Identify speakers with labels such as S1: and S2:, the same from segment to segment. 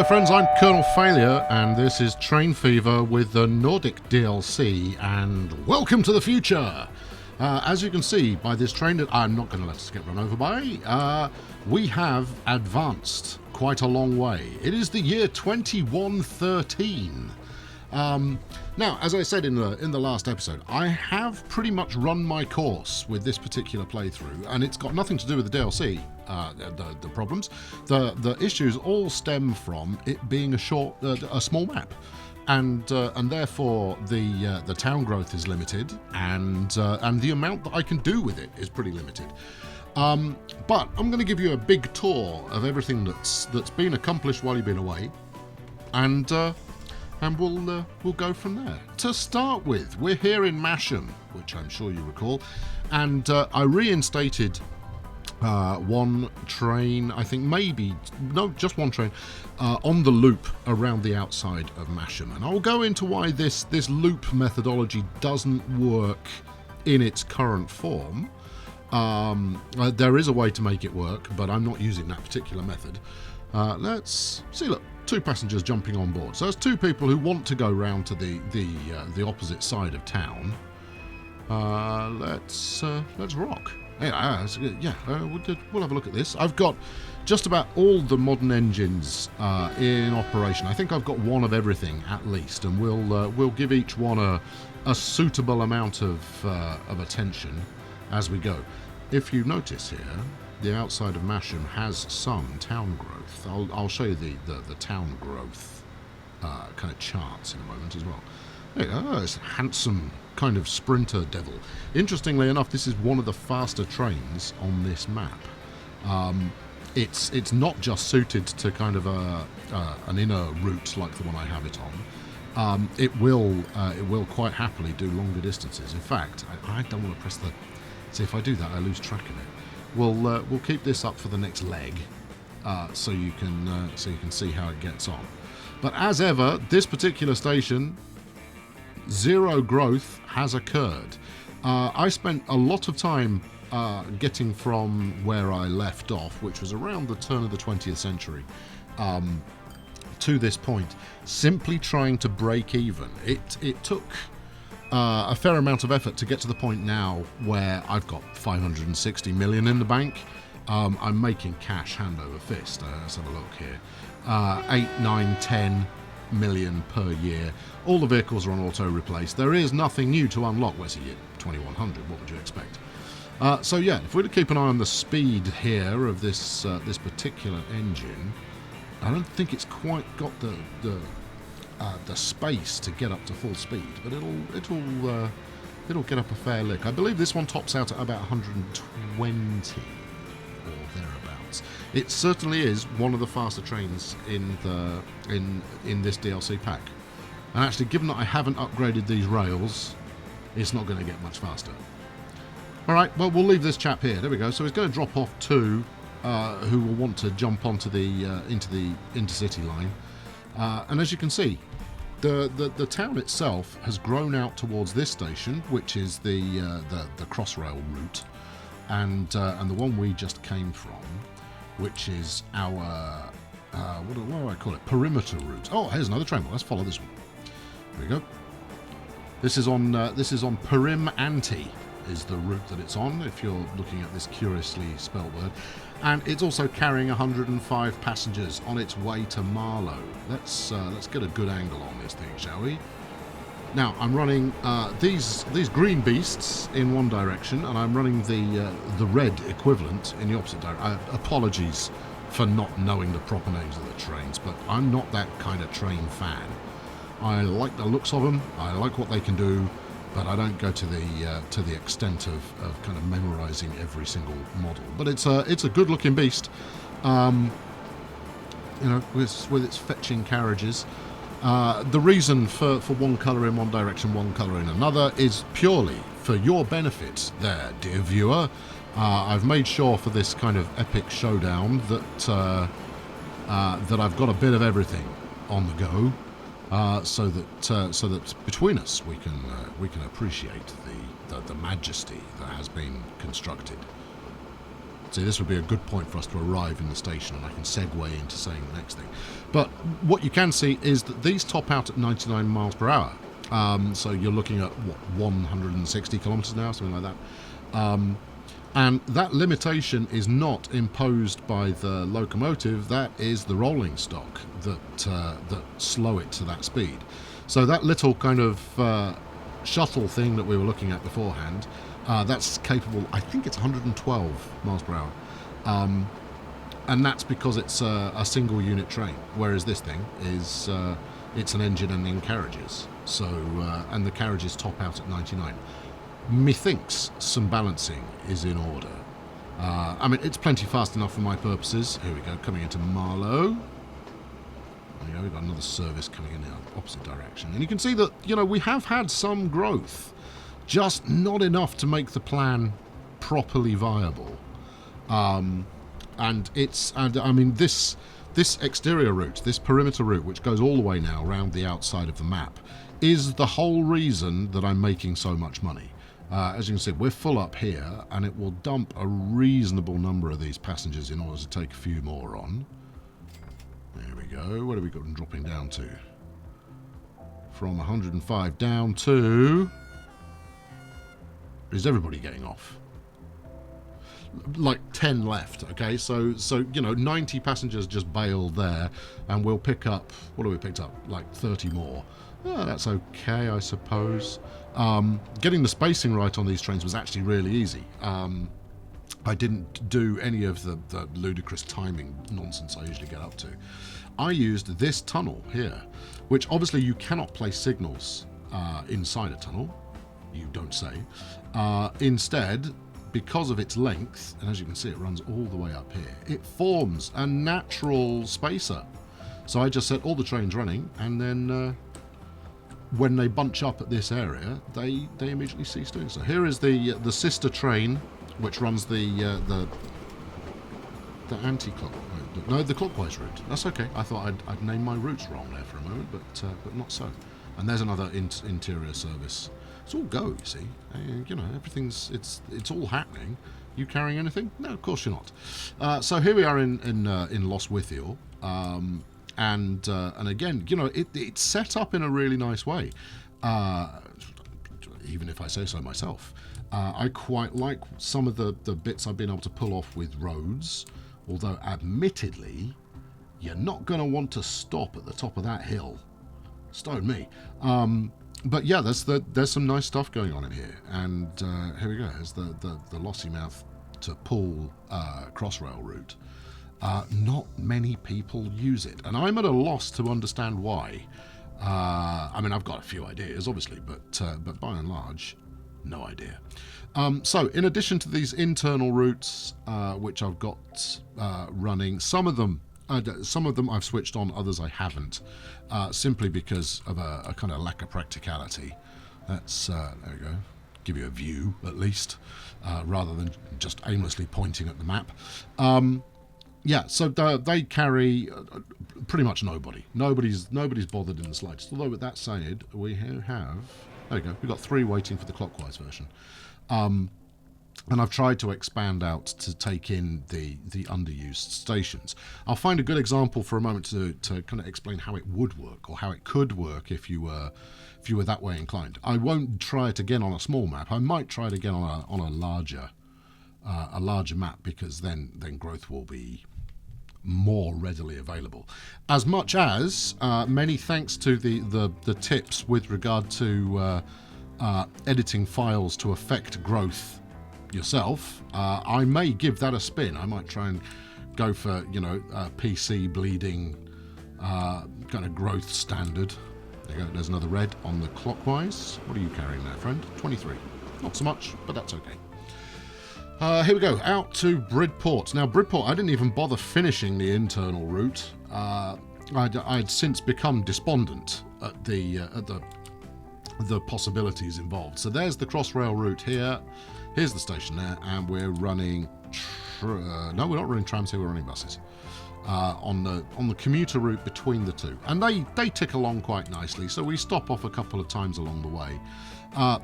S1: Hello friends, I'm Colonel Failure and this is Train Fever with the Nordic DLC, and welcome to the future! As you can see by this train that I'm not going to let us get run over by, we have advanced quite a long way. It is the year 2113. Now, as I said in the last episode, I have pretty much run my course with this particular playthrough, and it's got nothing to do with the DLC. The problems, the issues all stem from it being a small map, and therefore the town growth is limited, and the amount that I can do with it is pretty limited. But I'm going to give you a big tour of everything that's been accomplished while you've been away, and we'll go from there. To start with, we're here in Mashem, which I'm sure you recall, and I reinstated one train, I think just one train, on the loop around the outside of Mashem, and I'll go into why this loop methodology doesn't work in its current form. There is a way to make it work, but I'm not using that particular method. Let's see. Look, two passengers jumping on board. So there's two people who want to go round to the opposite side of town. Let's rock. Yeah, we'll have a look at this. I've got just about all the modern engines in operation. I think I've got one of everything at least, and we'll give each one a suitable amount of attention as we go. If you notice here, the outside of Mashem has some town growth. I'll show you the town growth kind of charts in a moment as well. There you go. It's a handsome kind of sprinter devil. Interestingly enough, this is one of the faster trains on this map. It's not just suited to kind of an inner route like the one I have it on. It will quite happily do longer distances. In fact, I don't want to press the. See, if I do that, I lose track of it. We'll keep this up for the next leg, so you can see how it gets on. But as ever, this particular station, zero growth has occurred. I spent a lot of time getting from where I left off, which was around the turn of the 20th century, to this point, simply trying to break even. It took a fair amount of effort to get to the point now where I've got 560 million in the bank. I'm making cash hand over fist. Let's have a look here. 8, 9, 10 million per year. All the vehicles are on auto replace. There is nothing new to unlock. Where's he at 2100? What would you expect? So yeah, if we were to keep an eye on the speed here of this particular engine, I don't think it's quite got the space to get up to full speed, but it'll get up a fair lick. I believe this one tops out at about 120 or thereabouts. It certainly is one of the faster trains in this DLC pack. And actually, given that I haven't upgraded these rails, it's not going to get much faster. All right, well, we'll leave this chap here. There we go. So he's going to drop off two who will want to jump onto into the intercity line. And as you can see, the town itself has grown out towards this station, which is the Crossrail route, and the one we just came from, which is our what do I call it? Perimeter route. Oh, here's another train. Well, let's follow this one. There we go. This is on Perim Anti is the route that it's on, if you're looking at this curiously spelt word. And it's also carrying 105 passengers on its way to Marlow. Let's get a good angle on this thing, shall we? Now, I'm running these green beasts in one direction, and I'm running the red equivalent in the opposite direction. Apologies for not knowing the proper names of the trains, but I'm not that kind of train fan. I like the looks of them, I like what they can do, but I don't go to the extent of kind of memorizing every single model. But it's a good-looking beast, you know, with its fetching carriages. The reason for one colour in one direction, one colour in another, is purely for your benefit there, dear viewer. I've made sure for this kind of epic showdown that I've got a bit of everything on the go. So that between us we can appreciate the majesty that has been constructed. See, this would be a good point for us to arrive in the station, and I can segue into saying the next thing. But what you can see is that these top out at 99 miles per hour. So you're looking at, what, 160 kilometres an hour, something like that. And that limitation is not imposed by the locomotive, that is the rolling stock that slow it to that speed. So that little kind of shuttle thing that we were looking at beforehand, that's capable, I think it's 112 miles per hour. And that's because it's a single unit train, whereas this thing is, it's an engine and then carriages. So, and the carriages top out at 99. Methinks some balancing is in order. I mean, it's plenty fast enough for my purposes. Here we go, coming into Marlow. There we go, we've got another service coming in the opposite direction. And you can see that, you know, we have had some growth, just not enough to make the plan properly viable. And I mean, this exterior route, this perimeter route, which goes all the way now around the outside of the map, is the whole reason that I'm making so much money. As you can see, we're full up here, and it will dump a reasonable number of these passengers in order to take a few more on. There we go. What have we got them dropping down to? From 105 down to... Is everybody getting off? Like 10 left, okay? So you know, 90 passengers just bailed there, and we'll pick up... What have we picked up? Like 30 more. Oh, that's okay, I suppose. Getting the spacing right on these trains was actually really easy. I didn't do any of the ludicrous timing nonsense I usually get up to. I used this tunnel here, which obviously you cannot place signals inside a tunnel. You don't say. Instead, because of its length, and as you can see, it runs all the way up here, it forms a natural spacer. So I just set all the trains running, and then when they bunch up at this area, they immediately cease doing so. Here is the sister train, which runs the anti-clockwise, no, the clockwise route. That's okay. I thought I'd named my routes wrong there for a moment, but not so. And there's another interior service. It's all go, you see. You know, everything's it's all happening. You carrying anything? No, of course you're not. So here we are in Lostwithiel. And again, you know, it's set up in a really nice way. Even if I say so myself. I quite like some of the bits I've been able to pull off with roads, although admittedly, you're not going to want to stop at the top of that hill. Stone me. But yeah, there's some nice stuff going on in here. And here we go. There's the Lossiemouth to Poole Crossrail route. Not many people use it, and I'm at a loss to understand why. I mean, I've got a few ideas, obviously, but by and large, no idea. So, in addition to these internal routes, which I've got running, some of them I've switched on, others I haven't, simply because of a kind of lack of practicality. That's there we go. Give you a view, at least, rather than just aimlessly pointing at the map. Yeah, so they carry pretty much nobody. Nobody's bothered in the slightest. Although with that said, we have... There we go. We've got 3 waiting for the clockwise version. And I've tried to expand out to take in the underused stations. I'll find a good example for a moment to kind of explain how it would work, or how it could work if you were that way inclined. I won't try it again on a small map. I might try it again on a larger map, because then growth will be more readily available. As much as many thanks to the tips with regard to editing files to affect growth yourself, I may give that a spin. I might try and go for, you know, PC bleeding kind of growth standard. There you go. There's another red on the clockwise. What are you carrying there, friend? 23. Not so much, but that's okay. Here we go, out to Bridport. Now, Bridport, I didn't even bother finishing the internal route. I'd since become despondent at the possibilities involved. So there's the Crossrail route here. Here's the station there, and we're running... no, we're not running trams here, we're running buses. On the commuter route between the two. And they tick along quite nicely, so we stop off a couple of times along the way.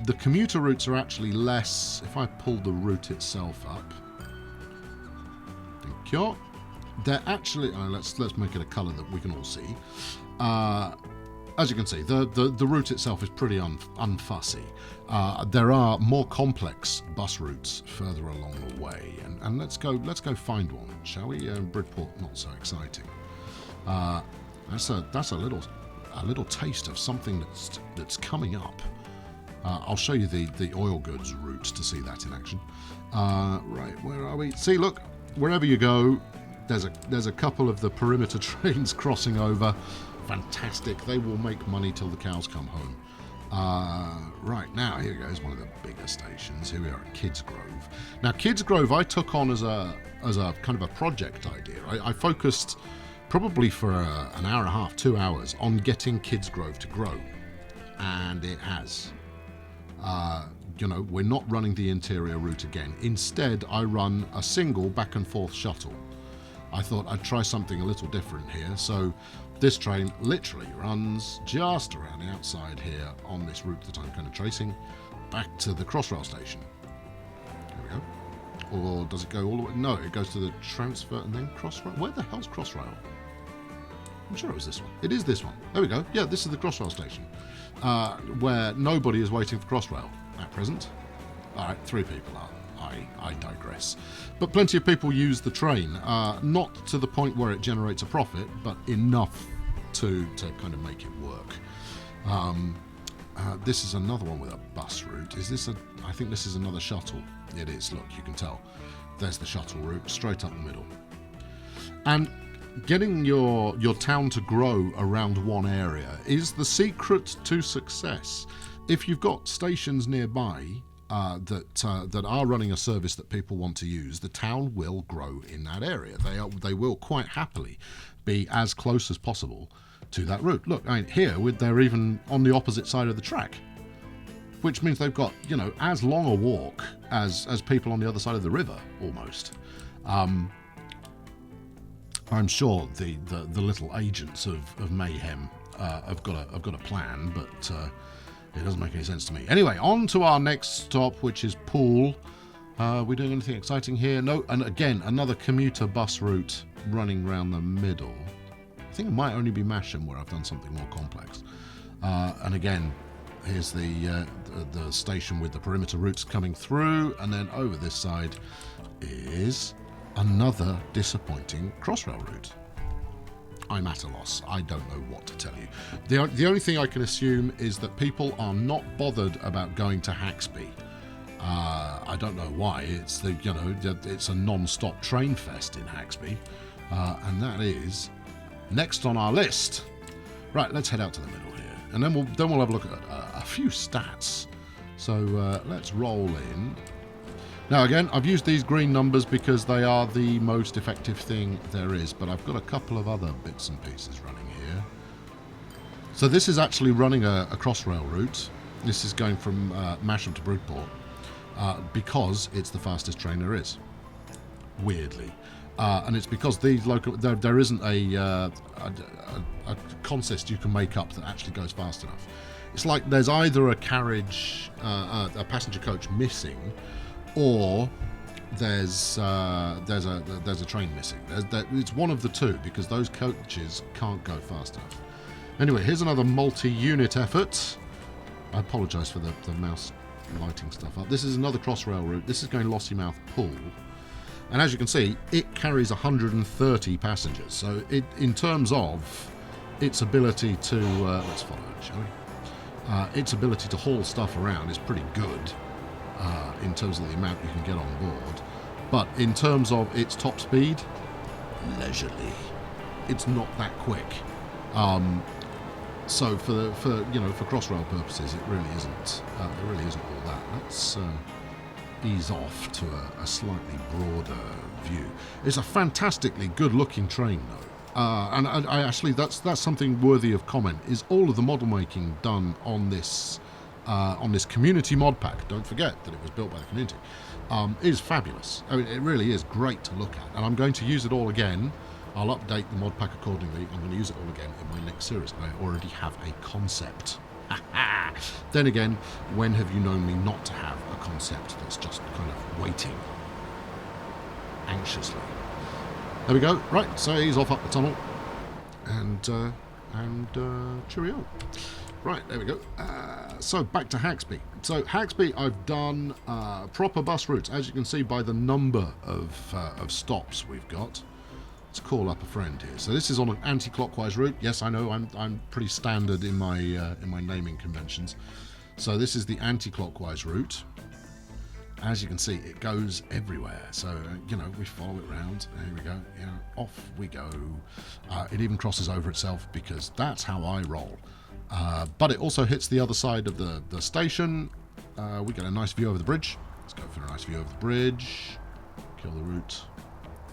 S1: The commuter routes are actually less... If I pull the route itself up... Thank you. They're actually... let's make it a colour that we can all see. As you can see, the route itself is pretty unfussy. There are more complex bus routes further along the way, and let's go find one, shall we? Bridport, not so exciting. That's a little taste of something that's coming up. I'll show you the oil goods route to see that in action. Right, where are we? See, look, wherever you go, there's a couple of the perimeter trains crossing over. Fantastic. They will make money till the cows come home. Right, now here goes one of the bigger stations. Here we are at Kids Grove. Now, Kids Grove I took on as a kind of a project idea. I focused probably for an hour and a half, 2 hours on getting Kids Grove to grow. And it has. We're not running the interior route again. Instead, I run a single back and forth shuttle. I thought I'd try something a little different here. So this train literally runs just around the outside here on this route that I'm kind of tracing back to the Crossrail station. There we go. Or does it go all the way? No, it goes to the transfer and then Crossrail. Where the hell's Crossrail? I'm sure it was this one. It is this one. There we go. Yeah, this is the Crossrail station, where nobody is waiting for Crossrail at present. All right, 3 people are. I digress. But plenty of people use the train, not to the point where it generates a profit, but enough to kind of make it work. This is another one with a bus route. Is this I think this is another shuttle. It is. Look, you can tell. There's the shuttle route, straight up the middle. And getting your town to grow around one area is the secret to success. If you've got stations nearby that are running a service that people want to use, the town will grow in that area. They will quite happily be as close as possible to that route. Look, here they're even on the opposite side of the track, which means they've got as long a walk as people on the other side of the river almost. I'm sure the little agents of mayhem have got a plan, but it doesn't make any sense to me. Anyway, on to our next stop, which is Poole. We doing anything exciting here? No, and again, another commuter bus route running around the middle. I think it might only be Mashem where I've done something more complex. And again, here's the station with the perimeter routes coming through, and then over this side is another disappointing Crossrail route. I'm at a loss. I don't know what to tell you. The only thing I can assume is that people are not bothered about going to Haxby. I don't know why. It's it's a non-stop train fest in Haxby, and that is next on our list. Right, let's head out to the middle here, and then we'll have a look at a few stats. So let's roll in. Now again, I've used these green numbers because they are the most effective thing there is, but I've got a couple of other bits and pieces running here. So this is actually running a Crossrail route. This is going from Mashem to Bridport because it's the fastest train there is, weirdly. And it's because these local there isn't a consist you can make up that actually goes fast enough. It's like there's either a carriage, a passenger coach missing, or there's a train missing. It's one of the two because those coaches can't go fast enough. Anyway, here's another multi-unit effort. I apologise for the mouse lighting stuff up. This is another Crossrail route. This is going Lossiemouth Poole. And as you can see, it carries 130 passengers. So in terms of its ability to... let's follow it, shall we? Its ability to haul stuff around is pretty good. In terms of the amount you can get on board, but in terms of its top speed, leisurely. It's not that quick. So for Crossrail purposes, it really isn't. It really isn't all that. Let's ease off to a slightly broader view. It's a fantastically good-looking train, though, and I actually that's something worthy of comment. Is all of the model making done on this community mod pack? Don't forget that it was built by the community. Is fabulous. I mean, it really is great to look at, and I'm going to use it all again. I'll update the mod pack accordingly. I'm going to use it all again in my next series. I already have a concept. Then again, when have you known me not to have a concept that's just kind of waiting anxiously? There we go. Right, so he's off up the tunnel. And cheerio. Right, there we go. So back to Haxby. So Haxby, I've done proper bus routes, as you can see by the number of stops we've got. Let's call up a friend here. So this is on an anti-clockwise route. Yes, I know I'm pretty standard in my naming conventions. So this is the anti-clockwise route. As you can see, it goes everywhere. So, you know, we follow it round. There we go. Yeah, off we go. It even crosses over itself because that's how I roll. But it also hits the other side of the station. We get a nice view over the bridge. Let's go for a nice view over the bridge. Kill the route.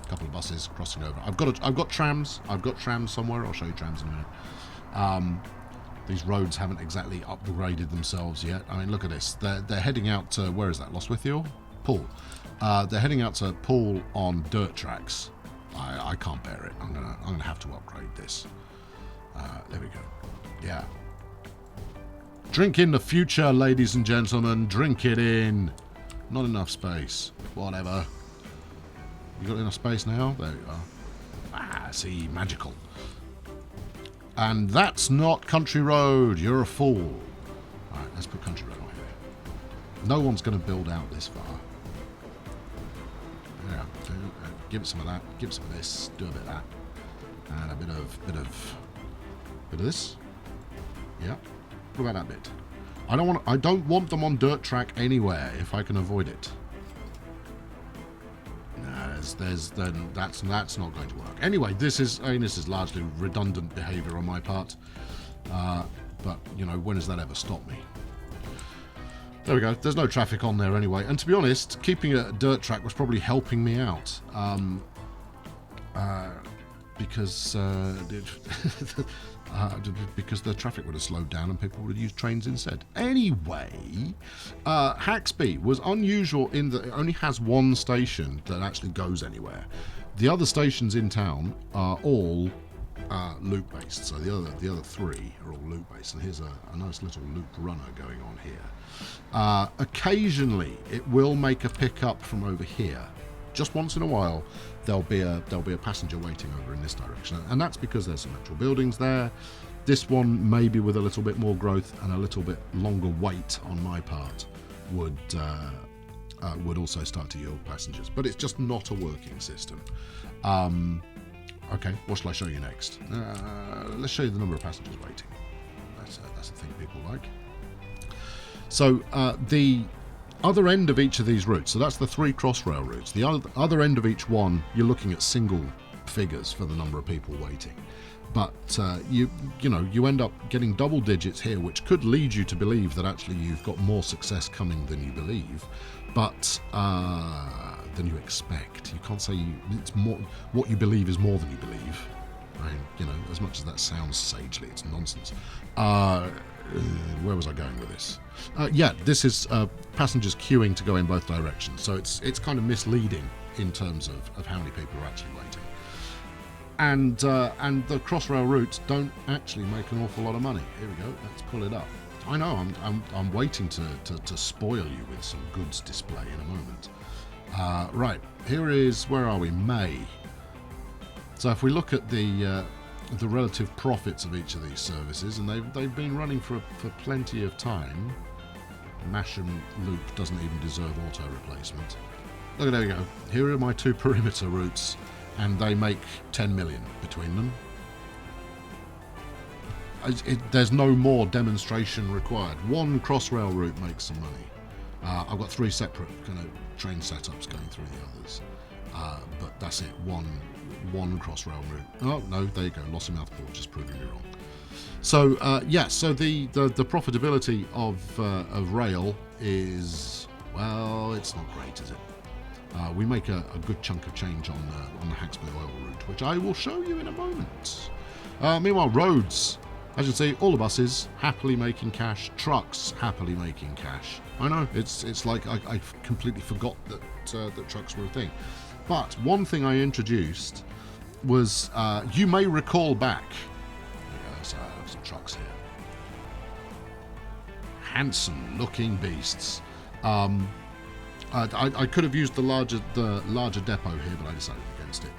S1: A couple of buses crossing over. I've got trams. I've got trams somewhere. I'll show you trams in a minute. These roads haven't exactly upgraded themselves yet. I mean, look at this. They're heading out to, where is that? Lostwithiel? Poole. They're heading out to Poole on dirt tracks. I can't bear it. I'm gonna have to upgrade this. There we go. Yeah. Drink in the future, ladies and gentlemen. Drink it in. Not enough space. Whatever. You got enough space now? There you are. See, magical. And that's not country road. You're a fool. Alright, let's put country road on here. No one's going to build out this far. Yeah, give it some of that. Give it some of this. Do a bit of that. And a bit of this. Yeah. What about that bit? I don't want them on dirt track anywhere if I can avoid it. Then that's not going to work. Anyway, this is largely redundant behaviour on my part. But you know, when has that ever stopped me? There we go. There's no traffic on there anyway. And to be honest, keeping it a dirt track was probably helping me out. Because because the traffic would have slowed down and people would have used trains instead. Anyway, Haxby was unusual in that it only has one station that actually goes anywhere. The other stations in town are all loop-based, so the other three are all loop-based, and here's a nice little loop runner going on here. Occasionally, it will make a pickup from over here. Just once in a while, there'll be a passenger waiting over in this direction, and that's because there's some actual buildings there. This one, maybe with a little bit more growth and a little bit longer wait on my part, would also start to yield passengers, but it's just not a working system. Okay, what shall I show you next? Let's show you the number of passengers waiting. That's the thing people like. So the other end of each of these routes, so that's the 3 Crossrail routes. The other end of each one, you're looking at single figures for the number of people waiting. But you end up getting double digits here, which could lead you to believe that actually you've got more success coming than you believe, but than you expect. You can't say it's more. What you believe is more than you believe. I mean, you know, as much as that sounds sagely, it's nonsense. Where was I going with this? Yeah, this is passengers queuing to go in both directions, so it's kind of misleading in terms of how many people are actually waiting. And the Crossrail routes don't actually make an awful lot of money. Here we go. Let's pull it up. I know I'm waiting to spoil you with some goods display in a moment. Right, here is, where are we? May. So if we look at the relative profits of each of these services, and they've been running for plenty of time. Mashem loop doesn't even deserve auto replacement. Look, there we go. Here are my 2 perimeter routes, and they make 10 million between them. There's no more demonstration required. One Crossrail route makes some money. I've got 3 separate kind of train setups going through the others, but that's it. One Crossrail route. Oh no, there you go. Lossiemouth Port, just proving me wrong. So yeah, so the profitability of rail is, well, it's not great, is it? We make a good chunk of change on the Haxby oil route, which I will show you in a moment. Meanwhile, roads, as you can see, all the buses happily making cash, trucks happily making cash. I know, it's like I completely forgot that trucks were a thing. But one thing I introduced was, you may recall back, there's some trucks here, handsome looking beasts. I could have used the larger depot here, but I decided against it.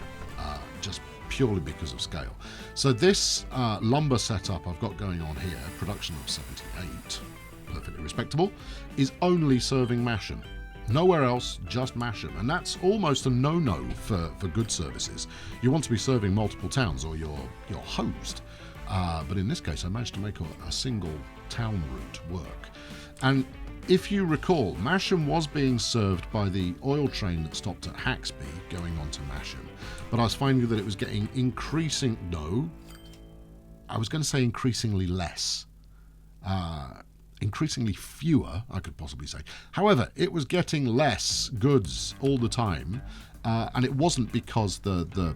S1: just purely because of scale. So this lumber setup I've got going on here, production of 78, perfectly respectable, is only serving Mashem. Nowhere else, just Mashem. And that's almost a no-no for good services. You want to be serving multiple towns or you're hosed. But in this case, I managed to make a single town route work. And if you recall, Mashem was being served by the oil train that stopped at Haxby going on to Mashem. But I was finding that it was getting increasingly less. Increasingly fewer, I could possibly say. However, it was getting less goods all the time, and it wasn't because the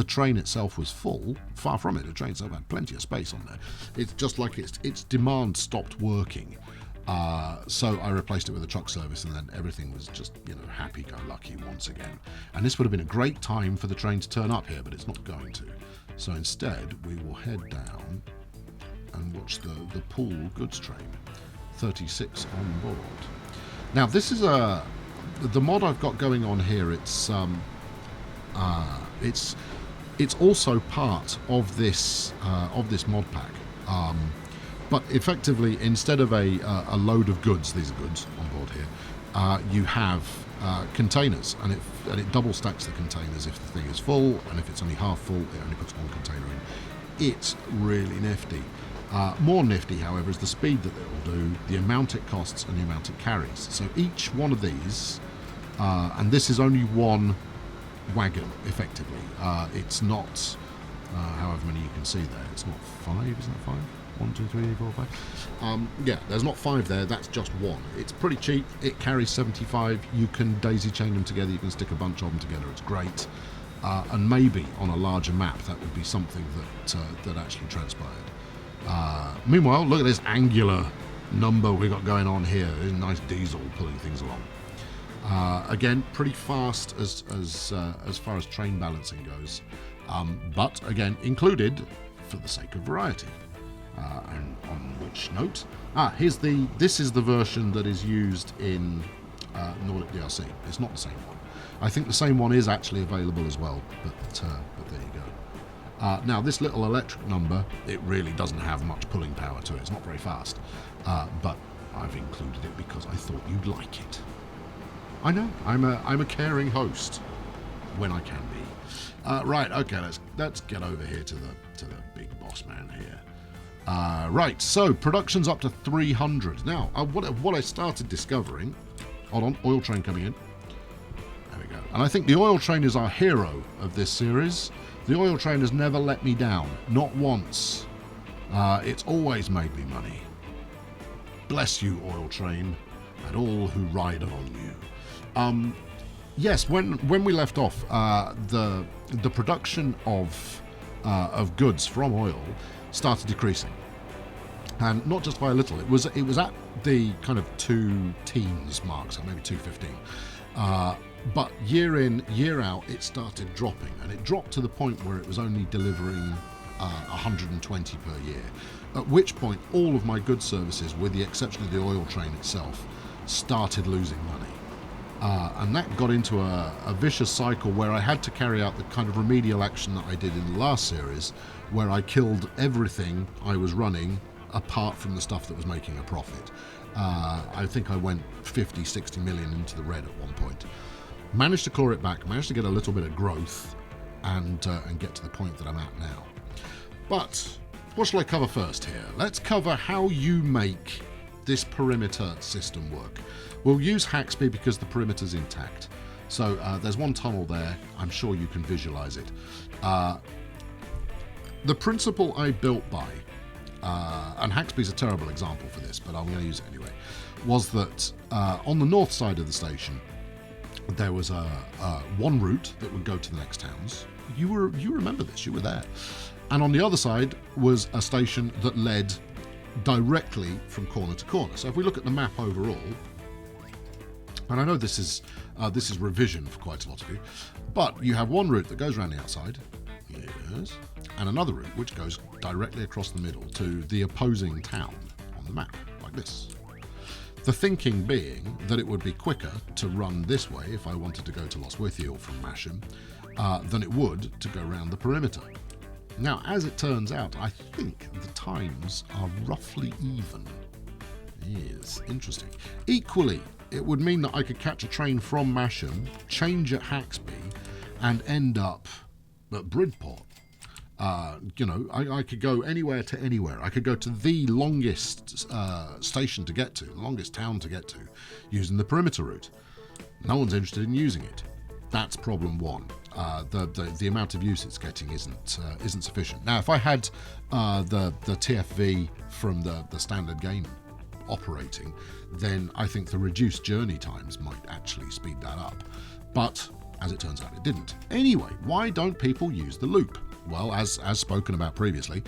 S1: train itself was full. Far from it. The train itself had plenty of space on there. It's just like its demand stopped working. So I replaced it with a truck service, and then everything was just, happy-go-lucky once again. And this would have been a great time for the train to turn up here, but it's not going to. So instead, we will head down and watch the pool goods train. 36 on board. Now this is the mod I've got going on here. It's also part of this mod pack. But effectively, instead of a load of goods, these are goods on board here, you have containers, and it double stacks the containers if the thing is full, and if it's only half full, it only puts one container in. It's really nifty. More nifty, however, is the speed that it will do, the amount it costs, and the amount it carries. So each one of these, and this is only one wagon, effectively. It's not, however many you can see there, it's not 5, isn't it 5? 1, 2, 3, 4, 5. Yeah, there's not 5 there, that's just one. It's pretty cheap, it carries 75, you can daisy chain them together, you can stick a bunch of them together, it's great. And maybe on a larger map that would be something that actually transpired. Meanwhile, look at this angular number we got going on here. There's a nice diesel pulling things along. Again, pretty fast as far as train balancing goes, but again included for the sake of variety. And on which note, this is the version that is used in Nordic DLC. It's not the same one. I think the same one is actually available as well, but there you go. Now, this little electric number, it really doesn't have much pulling power to it. It's not very fast, but I've included it because I thought you'd like it. I know, I'm a caring host when I can be. Right, okay, let's get over here to the big boss man here. Right, so production's up to 300. Now, what I started discovering, hold on, oil train coming in. There we go. And I think the oil train is our hero of this series. The oil train has never let me down, not once. It's always made me money. Bless you, oil train, and all who ride on you. Yes, when we left off, the production of goods from oil started decreasing, and not just by a little. It was at the kind of 2 teens mark, so maybe 215. But year in, year out, it started dropping, and it dropped to the point where it was only delivering 120 per year, at which point all of my goods services, with the exception of the oil train itself, started losing money. And that got into a vicious cycle where I had to carry out the kind of remedial action that I did in the last series, where I killed everything I was running apart from the stuff that was making a profit. I think I went 50, 60 million into the red at one point. Managed to claw it back, managed to get a little bit of growth, and get to the point that I'm at now. But what shall I cover first here? Let's cover how you make this perimeter system work. We'll use Haxby because the perimeter's intact. So there's one tunnel there. I'm sure you can visualize it. The principle I built by, and Haxby's a terrible example for this, but I'm going to use it anyway, was that on the north side of the station, there was one route that would go to the next towns. You remember this, you were there. And on the other side was a station that led directly from corner to corner. So if we look at the map overall, and I know this is revision for quite a lot of you, but you have one route that goes around the outside, yes, and another route which goes directly across the middle to the opposing town on the map, like this. The thinking being that it would be quicker to run this way if I wanted to go to Lostwithiel from Mashem, than it would to go around the perimeter. Now, as it turns out, I think the times are roughly even. Yes, interesting. Equally, it would mean that I could catch a train from Mashem, change at Haxby, and end up at Bridport. I could go anywhere to anywhere. I could go to the longest station to get to, the longest town to get to, using the perimeter route. No one's interested in using it. That's problem one. The amount of use it's getting isn't sufficient. Now, if I had the TFV from the standard game operating, then I think the reduced journey times might actually speed that up. But as it turns out, it didn't. Anyway, why don't people use the loop? Well, as spoken about previously,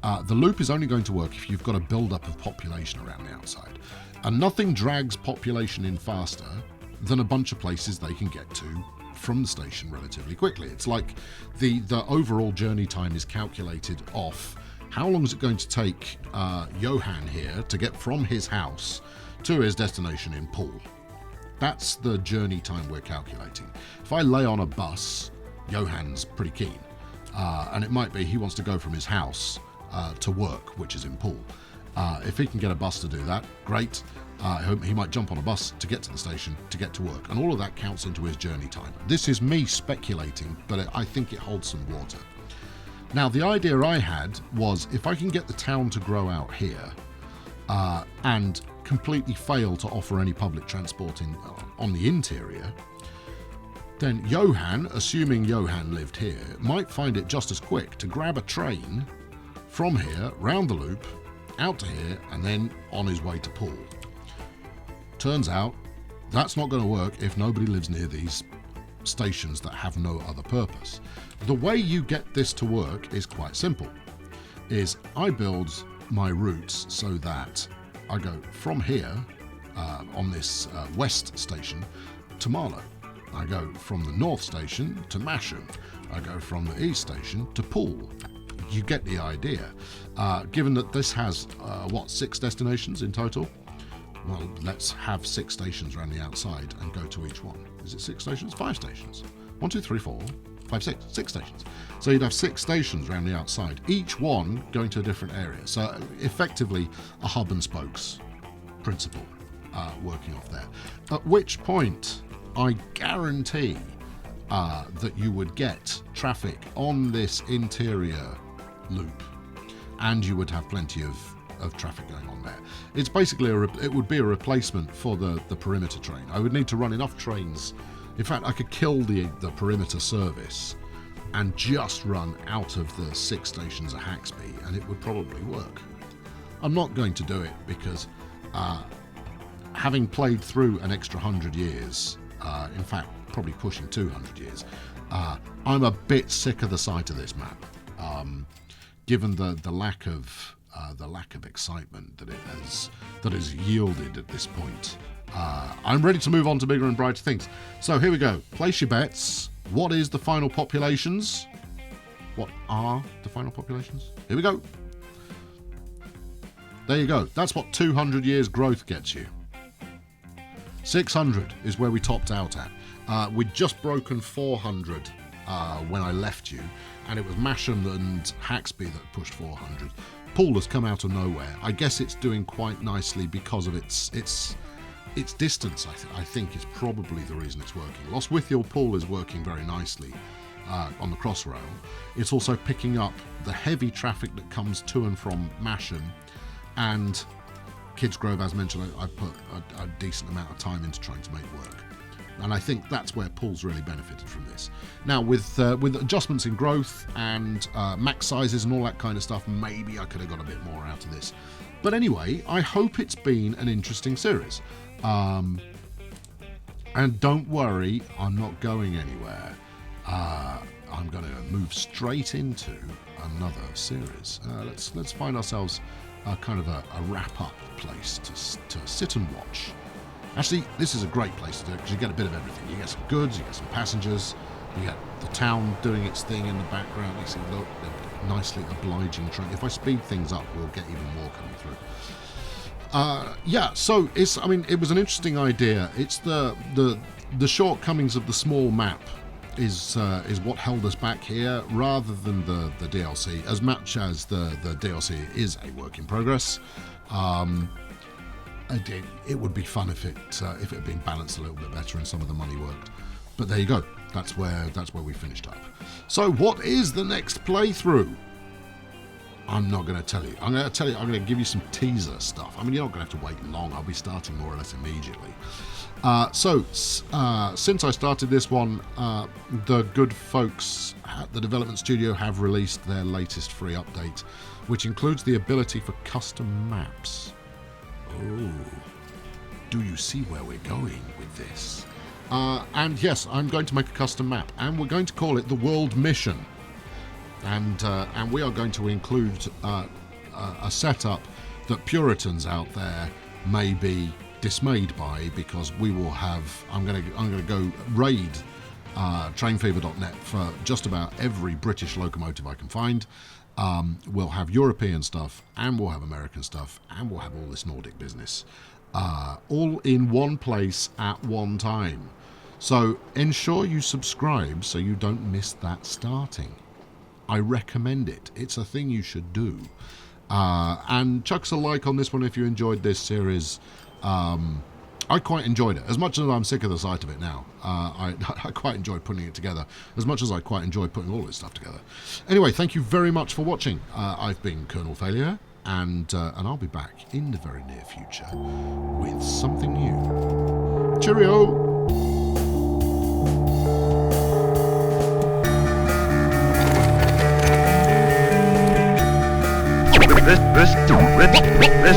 S1: the loop is only going to work if you've got a build-up of population around the outside. And nothing drags population in faster than a bunch of places they can get to from the station relatively quickly. It's like the overall journey time is calculated off how long is it going to take Johan here to get from his house to his destination in Poole. That's the journey time we're calculating. If I lay on a bus, Johan's pretty keen. And it might be he wants to go from his house to work, which is in Poole. If he can get a bus to do that, great. He might jump on a bus to get to the station to get to work. And all of that counts into his journey time. This is me speculating, but I think it holds some water. Now, the idea I had was if I can get the town to grow out here and completely fail to offer any public transport on the interior, then Johan, assuming Johan lived here, might find it just as quick to grab a train from here, round the loop, out to here, and then on his way to Poole. Turns out, that's not going to work if nobody lives near these stations that have no other purpose. The way you get this to work is quite simple. I build my routes so that I go from here, on this west station, to Marlow. I go from the north station to Mashem. I go from the east station to Poole. You get the idea. Given that this has, 6 destinations in total? Well, let's have 6 stations around the outside and go to each one. Is it 6 stations? 5 stations. 1, 2, 3, 4, 5, 6. 6 stations. So you'd have 6 stations around the outside, each one going to a different area. So effectively a hub and spokes principle working off there. At which point, I guarantee that you would get traffic on this interior loop, and you would have plenty of traffic going on there. It's basically it would be a replacement for the perimeter train. I would need to run enough trains. In fact, I could kill the perimeter service and just run out of the 6 stations at Haxby, and it would probably work. I'm not going to do it because having played through an extra 100 years, in fact, probably pushing 200 years, I'm a bit sick of the sight of this map. Given the lack of excitement that it has yielded at this point, I'm ready to move on to bigger and brighter things. So here we go. Place your bets. What is the final populations? What are the final populations? Here we go. There you go. That's what 200 years growth gets you. 600 is where we topped out at. We'd just broken 400 when I left you, and it was Mashem and Haxby that pushed 400. Poole has come out of nowhere. I guess it's doing quite nicely because of its distance. I think is probably the reason it's working. Lostwithiel Poole is working very nicely on the Crossrail. It's also picking up the heavy traffic that comes to and from Mashem, and Kidsgrove, as mentioned, I put a decent amount of time into trying to make work. And I think that's where Poole's really benefited from this. Now, with adjustments in growth and max sizes and all that kind of stuff, maybe I could have got a bit more out of this. But anyway, I hope it's been an interesting series. And don't worry, I'm not going anywhere. I'm going to move straight into another series. Let's find ourselves kind of a wrap-up place to sit and watch. Actually, this is a great place to do it because you get a bit of everything. You get some goods, you get some passengers, you get the town doing its thing in the background. You see, look, they're nicely obliging train. If I speed things up, we'll get even more coming through. Yeah, so it was an interesting idea. It's the shortcomings of the small map is what held us back here, rather than the DLC. As much as the DLC is a work in progress, it would be fun if it had been balanced a little bit better and some of the money worked. But there you go. That's where we finished up. So what is the next playthrough? I'm not going to tell you. I'm going to give you some teaser stuff. I mean, you're not going to have to wait long. I'll be starting more or less immediately. Since I started this one, the good folks at the development studio have released their latest free update, which includes the ability for custom maps. Oh, do you see where we're going with this? And yes, I'm going to make a custom map, and we're going to call it the World Mission. And we are going to include a setup that Puritans out there may be dismayed by, because we will have. I'm going to go raid trainfever.net for just about every British locomotive I can find. We'll have European stuff, and we'll have American stuff, and we'll have all this Nordic business, all in one place at one time. So ensure you subscribe so you don't miss that starting. I recommend it. It's a thing you should do. And chuck us a like on this one if you enjoyed this series. I quite enjoyed it. As much as I'm sick of the sight of it now, I quite enjoyed putting it together, as much as I quite enjoyed putting all this stuff together. Anyway, thank you very much for watching. I've been Colonel Failure, and I'll be back in the very near future with something new. Cheerio!
S2: This